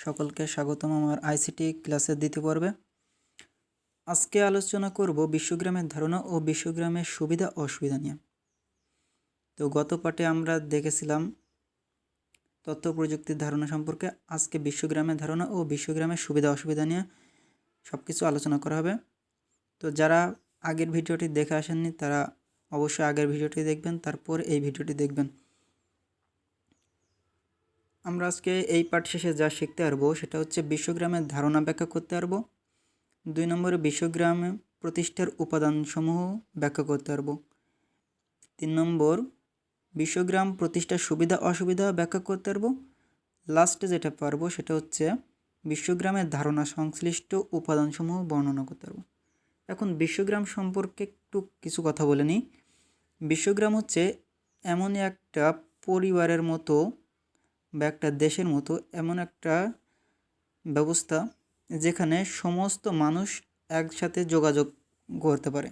সকলকে স্বাগতম আমার আইসিটি ক্লাসের দ্বিতীয় পর্বে। আজকে আলোচনা করব বিশ্বগ্রামের ধারণা ও বিশ্বগ্রামের সুবিধা অসুবিধা নিয়ে। তো গত পাঠে আমরা দেখেছিলাম তথ্য প্রযুক্তির ধারণা সম্পর্কে। আজকে বিশ্বগ্রামের ধারণা ও বিশ্বগ্রামের সুবিধা অসুবিধা নিয়ে সব কিছু আলোচনা করা হবে। তো যারা আগের ভিডিওটি দেখে আসেননি তারা অবশ্যই আগের ভিডিওটি দেখবেন, তারপর এই ভিডিওটি দেখবেন। আমরা আজকে এই পাঠ শেষে যা শিখতে পারবো সেটা হচ্ছে বিশ্বগ্রামের ধারণা ব্যাখ্যা করতে পারবো। 2 নম্বরে বিশ্বগ্রাম প্রতিষ্ঠার উপাদানসমূহ ব্যাখ্যা করতে পারবো। 3 নম্বর বিশ্বগ্রাম প্রতিষ্ঠার সুবিধা অসুবিধা ব্যাখ্যা করতে পারবো। লাস্টে যেটা পারবো সেটা হচ্ছে বিশ্বগ্রামের ধারণা সংশ্লিষ্ট উপাদানসমূহ বর্ণনা করতে পারবো। এখন বিশ্বগ্রাম সম্পর্কে একটু কিছু কথা বলে নিই। বিশ্বগ্রাম হচ্ছে এমন একটা পরিবারের মতো বা একটা দেশের মতো এমন একটা ব্যবস্থা যেখানে সমস্ত মানুষ একসাথে যোগাযোগ করতে পারে।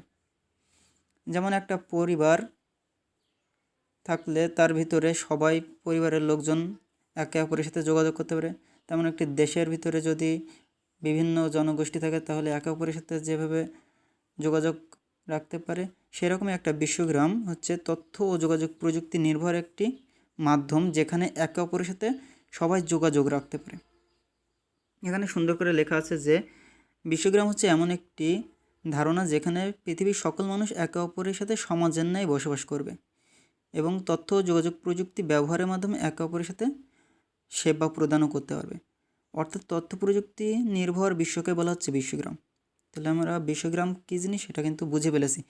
যেমন একটা পরিবার থাকলে তার ভিতরে সবাই পরিবারের লোকজন একে অপরের সাথে যোগাযোগ করতে পারে, তেমন একটি দেশের ভিতরে যদি বিভিন্ন জনগোষ্ঠী থাকে তাহলে একে অপরের সাথে যেভাবে যোগাযোগ রাখতে পারে, সেরকমই একটা বিশ্বগ্রাম হচ্ছে তথ্য ও যোগাযোগ প্রযুক্তি নির্ভর একটি মাধ্যম যেখানে একে অপরের সাথে সবাই যোগাযোগ রাখতে পারে। এখানে সুন্দর করে লেখা আছে যে বিশ্বগ্রাম হচ্ছে এমন একটি ধারণা যেখানে পৃথিবীর সকল মানুষ একে অপরের সাথে সমাজের ন্যায় বসবাস করবে এবং তথ্য ও যোগাযোগ প্রযুক্তি ব্যবহারের মাধ্যমে একে অপরের সাথে সেবা প্রদানও করতে পারবে। অর্থাৎ তথ্য প্রযুক্তি নির্ভর বিশ্বকে বলা হচ্ছে বিশ্বগ্রাম। তাহলে আমরা বিশ্বগ্রাম কী জিনিস সেটা কিন্তু বুঝে ফেলেছি।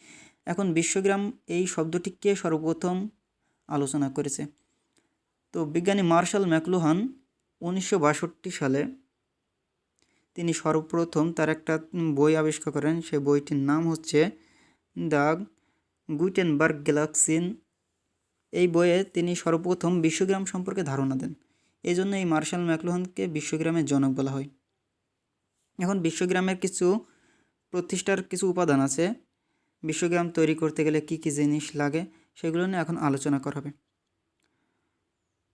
এখন বিশ্বগ্রাম এই শব্দটি কে সর্বপ্রথম আলোচনা করেছে? তো বিজ্ঞানী মার্শাল ম্যাকলুহান 1962 সালে তিনি সর্বপ্রথম তার একটা বই আবিষ্কার করেন। সেই বইটির নাম হচ্ছে দ্য গুটেনবার্গ গ্যালাক্সি। এই বইয়ে তিনি সর্বপ্রথম বিশ্বগ্রাম সম্পর্কে ধারণা দেন। এই জন্য এই মার্শাল ম্যাকলুহানকে বিশ্বগ্রামের জনক বলা হয়। এখন বিশ্বগ্রামের কিছু প্রতিষ্ঠার কিছু উপাদান আছে। বিশ্বগ্রাম তৈরি করতে গেলে কি কি জিনিস লাগে সেগুলো নিয়ে এখন আলোচনা করা হবে।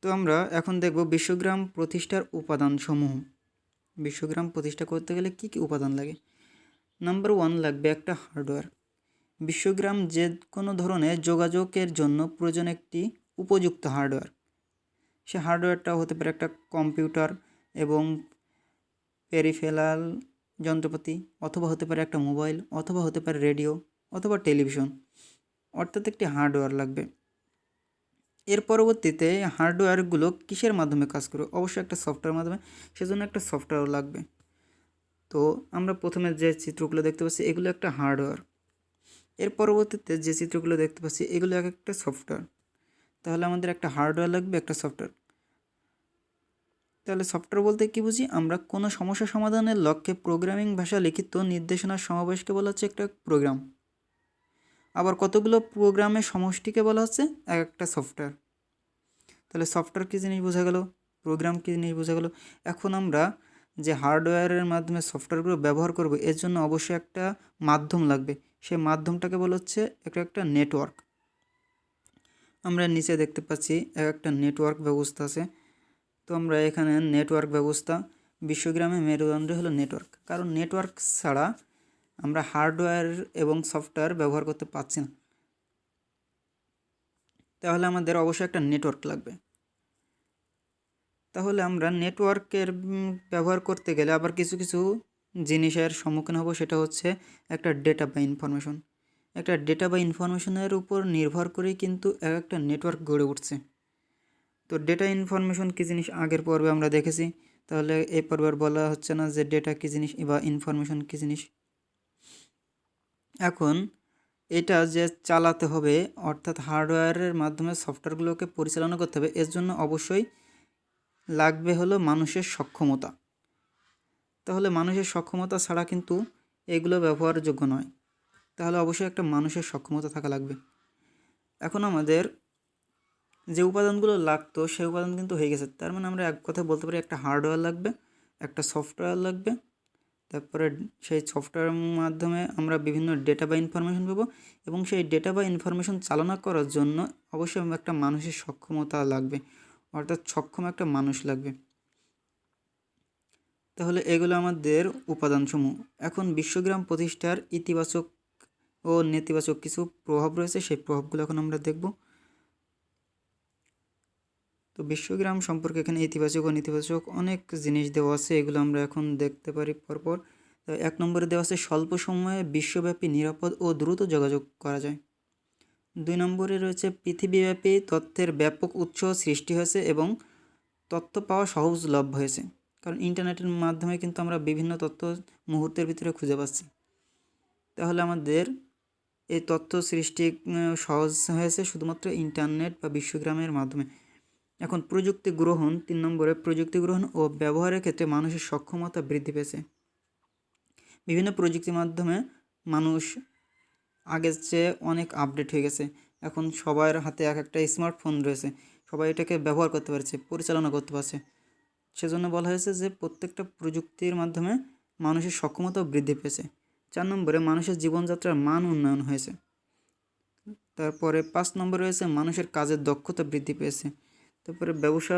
তো আমরা এখন দেখব বিশ্বগ্রাম প্রতিষ্ঠার উপাদানসমূহ। বিশ্বগ্রাম প্রতিষ্ঠা করতে গেলে কি কি উপাদান লাগে। নাম্বার 1 লাগবে একটা হার্ডওয়্যার। বিশ্বগ্রাম যে কোনো ধরনের যোগাযোগের জন্য প্রয়োজন একটি উপযুক্ত হার্ডওয়্যার। সে হার্ডওয়্যারটা হতে পারে একটা কম্পিউটার এবং পেরিফেরাল যন্ত্রপাতি, অথবা হতে পারে একটা মোবাইল, অথবা হতে পারে রেডিও, অথবা টেলিভিশন। অর্থাৎ একটি হার্ডওয়্যার লাগবে। এর পরবর্তীতে হার্ডওয়্যারগুলো কিসের মাধ্যমে কাজ করবে? অবশ্যই একটা সফটওয়্যার মাধ্যমে, সেজন্য একটা সফটওয়্যারও লাগবে। তো আমরা প্রথমে যে চিত্রগুলো দেখতে পাচ্ছি এগুলো একটা হার্ডওয়্যার। এর পরবর্তীতে যে চিত্রগুলো দেখতে পাচ্ছি এগুলো এক একটা সফটওয়্যার। তাহলে আমাদের একটা হার্ডওয়্যার লাগবে, একটা সফটওয়্যার। তাহলে সফটওয়্যার বলতে কী বুঝি? আমরা কোনো সমস্যা সমাধানের লক্ষ্যে প্রোগ্রামিং ভাষা লিখিত নির্দেশনার সমাবেশকে বলা হচ্ছে একটা প্রোগ্রাম। আবার কতগুলো প্রোগ্রামের সমষ্টিকে বলা হচ্ছে এক একটা সফটওয়্যার। তাহলে সফটওয়্যার কী জিনিস বোঝা গেল, প্রোগ্রাম কী জিনিস বোঝা গেল। এখন আমরা যে হার্ডওয়্যারের মাধ্যমে সফটওয়্যারগুলো ব্যবহার করব এর জন্য অবশ্যই একটা মাধ্যম লাগবে। সেই মাধ্যমটাকে বলা হচ্ছে একটা নেটওয়ার্ক। আমরা নিচে দেখতে পাচ্ছি একটা নেটওয়ার্ক ব্যবস্থা আছে। তো আমরা এখানে নেটওয়ার্ক ব্যবস্থা, বিশ্বগ্রামে মেরুদণ্ড হলো নেটওয়ার্ক। কারণ নেটওয়ার্ক ছাড়া আমরা হার্ডওয়্যার এবং সফটওয়্যার ব্যবহার করতে পারছি না। তাহলে আমাদের অবশ্যই একটা নেটওয়ার্ক লাগবে। তাহলে আমরা নেটওয়ার্কের ব্যবহার করতে গেলে আবার কিছু কিছু জিনিসের সম্মুখীন হব। সেটা হচ্ছে একটা ডেটা বা ইনফরমেশন। একটা ডেটা বা ইনফরমেশনের উপর নির্ভর করেই কিন্তু একটা নেটওয়ার্ক গড়ে উঠছে। তো ডেটা ইনফরমেশন কী জিনিস আগের পর্বে আমরা দেখেছি, তাহলে এই পর্বে বলা হচ্ছে না যে ডেটা কী জিনিস বা ইনফরমেশন কী জিনিস। এখন এটা যে চালাতে হবে, অর্থাৎ হার্ডওয়্যারের মাধ্যমে সফটওয়্যারগুলোকে পরিচালনা করতে হবে, এর জন্য অবশ্যই লাগবে হলো মানুষের সক্ষমতা। তাহলে মানুষের সক্ষমতা ছাড়া কিন্তু এগুলো ব্যবহারযোগ্য নয়। তাহলে অবশ্যই একটা মানুষের সক্ষমতা থাকা লাগবে। এখন আমাদের যে উপাদানগুলো লাগতো সেই উপাদান কিন্তু হয়ে গেছে। তার মানে আমরা এক কথায় বলতে পারি একটা হার্ডওয়্যার লাগবে, একটা সফটওয়্যার লাগবে, তারপরে সেই সফটওয়্যারের মাধ্যমে আমরা বিভিন্ন ডেটা বা ইনফরমেশন পাবো, এবং সেই ডেটা বা ইনফরমেশন চালনা করার জন্য অবশ্যই একটা মানুষের সক্ষমতা লাগবে, অর্থাৎ সক্ষম একটা মানুষ লাগবে। তাহলে এগুলো আমাদের উপাদানসমূহ। এখন বিশ্বগ্রাম প্রতিষ্ঠার ইতিবাচক ও নেতিবাচক কিছু প্রভাব রয়েছে, সেই প্রভাবগুলো এখন আমরা দেখব। তো বিশ্বগ্রাম সম্পর্কে এখানে ইতিবাচক ও নেতিবাচক অনেক জিনিস দেওয়া আছে, এগুলো আমরা এখন দেখতে পারি পরপর। তো 1 নম্বরে দেওয়া আছে স্বল্প সময়ে বিশ্বব্যাপী নিরাপদ ও দ্রুত যোগাযোগ করা যায়। 2 নম্বরে রয়েছে পৃথিবীব্যাপী তথ্যের ব্যাপক উৎস সৃষ্টি হয়েছে এবং তথ্য পাওয়া সহজলভ্য হয়েছে, কারণ ইন্টারনেটের মাধ্যমে কিন্তু আমরা বিভিন্ন তথ্য মুহূর্তের ভিতরে খুঁজে পাচ্ছি। তাহলে আমাদের এই তথ্য সৃষ্টি সহজ হয়েছে শুধুমাত্র ইন্টারনেট বা বিশ্বগ্রামের মাধ্যমে। এখন প্রযুক্তি গ্রহণ, 3 নম্বরে প্রযুক্তি গ্রহণ ও ব্যবহারের ক্ষেত্রে মানুষের সক্ষমতা বৃদ্ধি পেয়েছে। বিভিন্ন প্রযুক্তির মাধ্যমে মানুষ আগের চেয়ে অনেক আপডেট হয়ে গেছে। এখন সবার হাতে এক একটা স্মার্টফোন রয়েছে, সবাই এটাকে ব্যবহার করতে পারছে, পরিচালনা করতে পারছে। সেজন্য বলা হয়েছে যে প্রত্যেকটা প্রযুক্তির মাধ্যমে মানুষের সক্ষমতাও বৃদ্ধি পেয়েছে। 4 নম্বরে মানুষের জীবনযাত্রার মান উন্নয়ন হয়েছে। তারপরে 5 নম্বরে রয়েছে মানুষের কাজের দক্ষতা বৃদ্ধি পেয়েছে। তারপরে ব্যবসা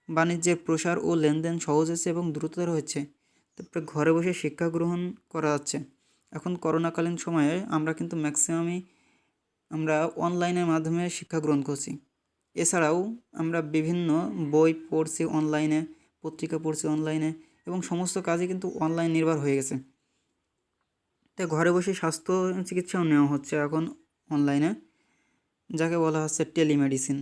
বাণিজ্যের প্রসার ও লেনদেন সহজ হয়েছে এবং দ্রুততর হচ্ছে। তারপরে ঘরে বসে শিক্ষা গ্রহণ করা যাচ্ছে। এখন করোনাকালীন সময়ে আমরা কিন্তু ম্যাক্সিমামই আমরা অনলাইনের মাধ্যমে শিক্ষা গ্রহণ করছি। এছাড়াও আমরা বিভিন্ন বই পড়ছি অনলাইনে, পত্রিকা পড়ছি অনলাইনে, এবং সমস্ত কাজই কিন্তু অনলাইন নির্ভর হয়ে গেছে। তাই ঘরে বসে স্বাস্থ্য চিকিৎসাও নেওয়া হচ্ছে এখন অনলাইনে, যাকে বলা হচ্ছে টেলিমেডিসিন।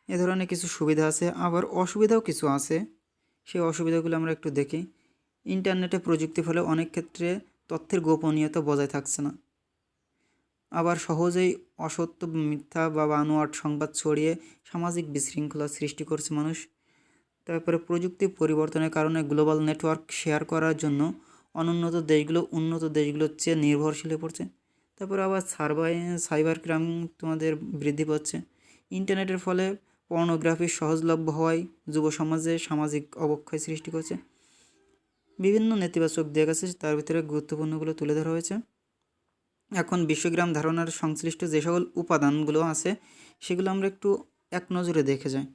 এ ধরনের কিছু সুবিধা আছে, আবার অসুবিধাও কিছু আছে। সেই অসুবিধাগুলো আমরা একটু দেখি। ইন্টারনেটে প্রযুক্তির ফলে অনেক ক্ষেত্রে তথ্যের গোপনীয়তা বজায় থাকছে না। আবার সহজেই অসত্য, মিথ্যা বা বানোয়াট সংবাদ ছড়িয়ে সামাজিক বিশৃঙ্খলা সৃষ্টি করছে মানুষ। তারপরে প্রযুক্তি পরিবর্তনের কারণে গ্লোবাল নেটওয়ার্ক শেয়ার করার জন্য অনুন্নত দেশগুলো উন্নত দেশগুলোর চেয়ে নির্ভরশীল হয়ে পড়ছে। তারপরে আবার সাইবার ক্রাইম তোমাদের বৃদ্ধি পাচ্ছে। ইন্টারনেটের ফলে পর্নোগ্রাফি সহজলভ্য হওয়ায় যুব সমাজে সামাজিক অবক্ষয় সৃষ্টি করছে। বিভিন্ন নেতিবাচক দিক আছে, তার ভিতরে গুরুত্বপূর্ণগুলো তুলে ধরা হয়েছে। এখন বিশ্বগ্রাম ধারণার সংশ্লিষ্ট যে সকল উপাদানগুলো আছে সেগুলো আমরা একটু এক নজরে দেখে যাই।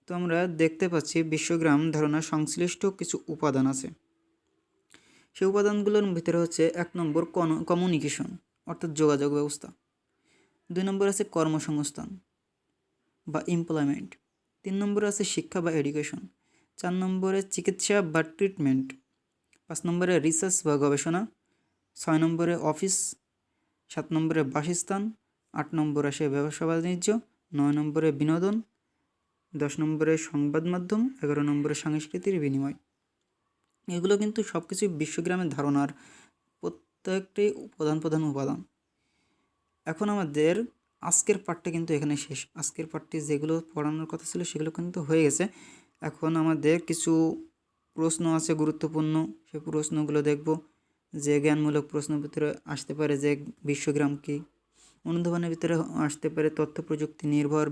তো আমরা দেখতে পাচ্ছি বিশ্বগ্রাম ধারণার সংশ্লিষ্ট কিছু উপাদান আছে। সেই উপাদানগুলোর ভিতরে হচ্ছে 1 নম্বর কমিউনিকেশন, অর্থাৎ যোগাযোগ ব্যবস্থা। 2 নম্বর আছে কর্মসংস্থান বা এমপ্লয়মেন্ট। 3 নম্বরে আছে শিক্ষা বা এডুকেশন। 4 নম্বরে চিকিৎসা বা ট্রিটমেন্ট। 5 নম্বরে রিসার্চ বা গবেষণা। 6 নম্বরে অফিস। 7 নম্বরে বাসস্থান। 8 নম্বরে আসে ব্যবসা বাণিজ্য। 9 নম্বরে বিনোদন। 10 নম্বরে সংবাদ মাধ্যম। 11 নম্বরে সংস্কৃতির বিনিময়। এগুলো কিন্তু সব কিছুই বিশ্বগ্রামের ধারণার প্রত্যেকটি প্রধান উপাদান। এখন আমাদের আজকের পাঠটা কিন্তু এখানে শেষ। আজকের পাঠটি যেগুলো পড়ানোর কথা ছিল সেগুলো কিন্তু হয়ে গেছে। এখন আমাদের কিছু প্রশ্ন আছে গুরুত্বপূর্ণ, সেই প্রশ্নগুলো দেখব। যে জ্ঞানমূলক প্রশ্নের ভিতরে আসতে পারে যে বিশ্বগ্রাম কী, অনুধাবনের ভিতরে আসতে পারে তথ্য প্রযুক্তি নির্ভর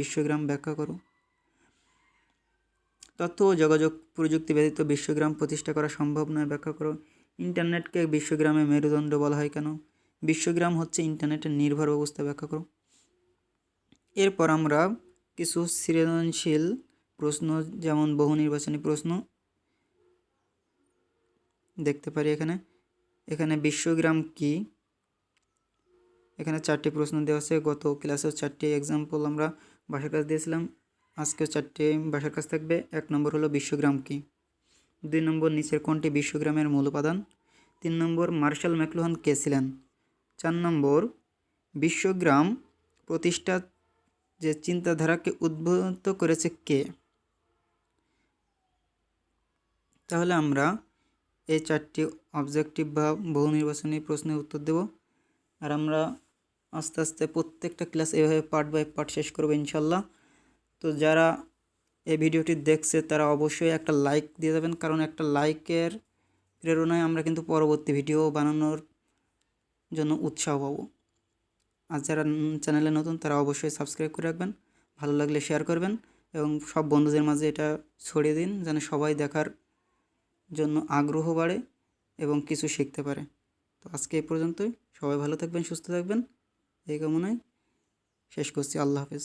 বিশ্বগ্রাম ব্যাখ্যা করো, তথ্য ও যোগাযোগ প্রযুক্তি ব্যতীত বিশ্বগ্রাম প্রতিষ্ঠা করা সম্ভব নয় ব্যাখ্যা করো, ইন্টারনেটকে বিশ্বগ্রামে মেরুদণ্ড বলা হয় কেন, বিশ্বগ্রাম হচ্ছে ইন্টারনেটের নির্ভর ব্যবস্থা ব্যাখ্যা করো। এরপর আমরা কিছু সৃজনশীল প্রশ্ন যেমন বহু নির্বাচনী প্রশ্ন দেখতে পারি। এখানে বিশ্বগ্রাম কি, এখানে 4টি প্রশ্ন দেওয়া আছে। গত ক্লাসেও 4টি এক্সাম্পল আমরা বাসার কাজ দিয়েছিলাম, আজকেও 4টি বাসার কাজ থাকবে। 1 নম্বর হলো বিশ্বগ্রাম কি। 2 নম্বর নিচের কোনটি বিশ্বগ্রামের মূল উপাদান। 3 নম্বর মার্শাল ম্যাকলুহান কে ছিলেন। 4 নম্বর বিশ্বগ্রাম প্রতিষ্ঠা যে চিন্তাধারাকে উদ্বুদ্ধ করেছে কে। তাহলে আমরা এই 4টি অবজেক্টিভ বা বহু নির্বাচনী প্রশ্নের উত্তর দেব। আর আমরা আস্তে আস্তে প্রত্যেকটা ক্লাস এভাবে পার্ট বাই পার্ট শেষ করবো ইনশাল্লাহ। তো যারা এই ভিডিওটি দেখছে তারা অবশ্যই একটা লাইক দিয়ে দেবেন, কারণ একটা লাইকের প্রেরণায় আমরা কিন্তু পরবর্তী ভিডিও বানানোর জন্য উৎসাহ পাবো। আর যারা চ্যানেলে নতুন তারা অবশ্যই সাবস্ক্রাইব করে রাখবেন, ভালো লাগলে শেয়ার করবেন এবং সব বন্ধুদের মাঝে এটা ছড়িয়ে দিন যেন সবাই দেখার জন্য আগ্রহ বাড়ে এবং কিছু শিখতে পারে। তো আজকে এই পর্যন্তই। সবাই ভালো থাকবেন, সুস্থ থাকবেন, এই কামনায় শেষ করছি। আল্লাহ হাফেজ।